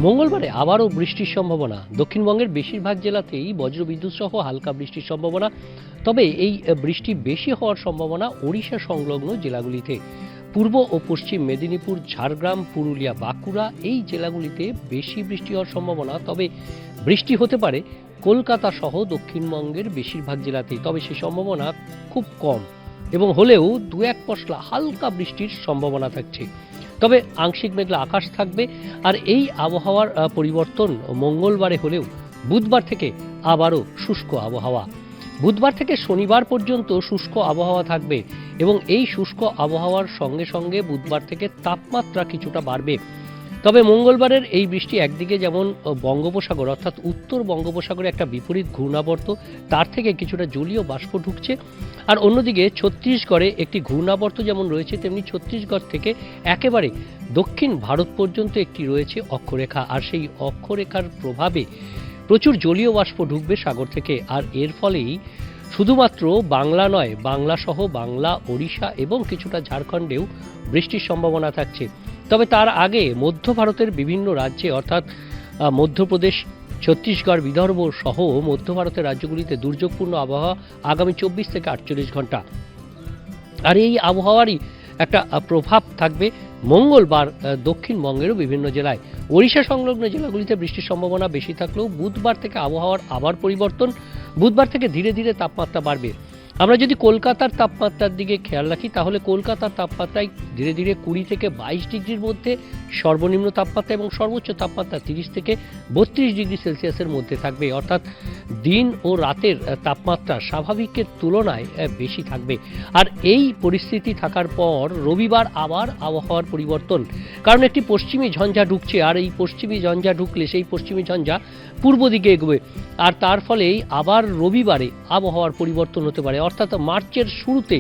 মঙ্গলবারে আবারও বৃষ্টির সম্ভাবনা। দক্ষিণবঙ্গের বেশিরভাগ জেলাতেই বজ্রবিদ্যুৎ সহ হালকা বৃষ্টির সম্ভাবনা। তবে এই বৃষ্টি বেশি হওয়ার সম্ভাবনা ওড়িশা সংলগ্ন জেলাগুলিতে। পূর্ব ও পশ্চিম মেদিনীপুর, ঝাড়গ্রাম, পুরুলিয়া, বাঁকুড়া এই জেলাগুলিতে বেশি বৃষ্টি হওয়ার সম্ভাবনা। তবে বৃষ্টি হতে পারে কলকাতা সহ দক্ষিণবঙ্গের বেশিরভাগ জেলাতেই, তবে সেই সম্ভাবনা খুব কম এবং হলেও দু এক পশলা হালকা বৃষ্টির সম্ভাবনা থাকছে। তবে আংশিক মেঘলা আকাশ থাকবে। আর এই আবহাওয়ার পরিবর্তন মঙ্গলবারে হলেও বুধবার থেকে আবারও শুষ্ক আবহাওয়া। বুধবার থেকে শনিবার পর্যন্ত শুষ্ক আবহাওয়া থাকবে এবং এই শুষ্ক আবহাওয়ার সঙ্গে সঙ্গে বুধবার থেকে তাপমাত্রা কিছুটা বাড়বে। তবে মঙ্গলবারের এই বৃষ্টি একদিকে যেমন বঙ্গোপসাগর অর্থাৎ উত্তর বঙ্গোপসাগরে একটা বিপরীত ঘূর্ণাবর্ত, তার থেকে কিছুটা জলীয় বাষ্প ঢুকছে। আর অন্যদিকে ছত্তিশগড়ে একটি ঘূর্ণাবর্ত যেমন রয়েছে, তেমনি ছত্তিশগড় থেকে একেবারে দক্ষিণ ভারত পর্যন্ত একটি রয়েছে অক্ষরেখা। আর সেই অক্ষরেখার প্রভাবে প্রচুর জলীয় বাষ্প ঢুকবে সাগর থেকে। আর এর ফলেই শুধুমাত্র বাংলা নয়, বাংলা সহ বাংলা, ওড়িশা এবং কিছুটা ঝাড়খণ্ডেও বৃষ্টির সম্ভাবনা থাকছে। তবে তার আগে মধ্য ভারতের বিভিন্ন রাজ্যে অর্থাৎ মধ্যপ্রদেশ, ছত্তিশগড়, বিদর্ভ সহ মধ্য ভারতের রাজ্যগুলিতে দুর্যোগপূর্ণ আবহাওয়া আগামী 24 থেকে 48 ঘন্টা। আর এই আবহাওয়ারই একটা প্রভাব থাকবে মঙ্গলবার দক্ষিণবঙ্গেরও বিভিন্ন জেলায়। ওড়িশা সংলগ্ন জেলাগুলিতে বৃষ্টির সম্ভাবনা বেশি থাকলেও বুধবার থেকে আবহাওয়ার আবার পরিবর্তন। বুধবার থেকে ধীরে ধীরে তাপমাত্রা বাড়বে। আমরা যদি কলকাতার তাপমাত্রার দিকে খেয়াল রাখি, তাহলে কলকাতার তাপমাত্রায় ধীরে ধীরে 20 থেকে 22 ডিগ্রির মধ্যে সর্বনিম্ন তাপমাত্রা এবং সর্বোচ্চ তাপমাত্রা 30 থেকে 32 ডিগ্রি সেলসিয়াসের মধ্যে থাকবে। অর্থাৎ দিন ও রাতের তাপমাত্রা স্বাভাবিকের তুলনায় বেশি থাকবে। আর এই পরিস্থিতি থাকার পর রবিবার আবার আবহাওয়ার পরিবর্তন, কারণ একটি পশ্চিমী ঝঞ্ঝা ঢুকছে। আর এই পশ্চিমী ঝঞ্ঝা ঢুকলে সেই পশ্চিমী ঝঞ্ঝা পূর্ব দিকে এগোবে। আর তার ফলেই আবার রবিবারে আবহাওয়ার পরিবর্তন হতে পারে। অর্থাৎ মার্চের শুরুতে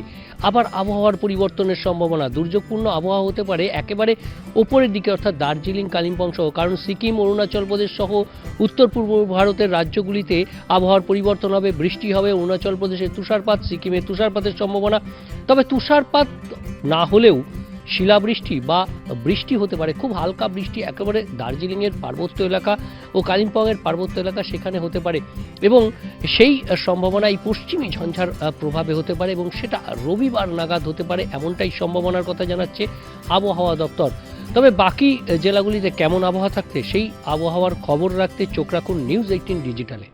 আবার আবহাওয়ার পরিবর্তনের সম্ভাবনা। দুর্যোগপূর্ণ আবহাওয়া হতে পারে একেবারে ওপরের দিকে অর্থাৎ দার্জিলিং, কালিম্পং সহ, কারণ সিকিম, অরুণাচল প্রদেশ সহ উত্তর পূর্ব ভারতের রাজ্যগুলিতে আবহাওয়ার পরিবর্তন হবে, বৃষ্টি হবে। অরুণাচল প্রদেশে তুষারপাত, সিকিমে তুষারপাতের সম্ভাবনা। তবে তুষারপাত না হলেও শিলাবৃষ্টি বা বৃষ্টি হতে পারে, খুব হালকা বৃষ্টি একেবারে দার্জিলিংয়ের পার্বত্য এলাকা ও কালিম্পংয়ের পার্বত্য এলাকা সেখানে হতে পারে এবং সেই সম্ভাবনা এই পশ্চিমী ঝঞ্ঝার প্রভাবে হতে পারে এবং সেটা রবিবার নাগাদ হতে পারে, এমনটাই সম্ভাবনার কথা জানাচ্ছে আবহাওয়া দপ্তর। তবে বাকি জেলাগুলিতে কেমন আবহাওয়া থাকছে সেই আবহাওয়ার খবর রাখতে চোখ রাখুন নিউজ 18 ডিজিটালে।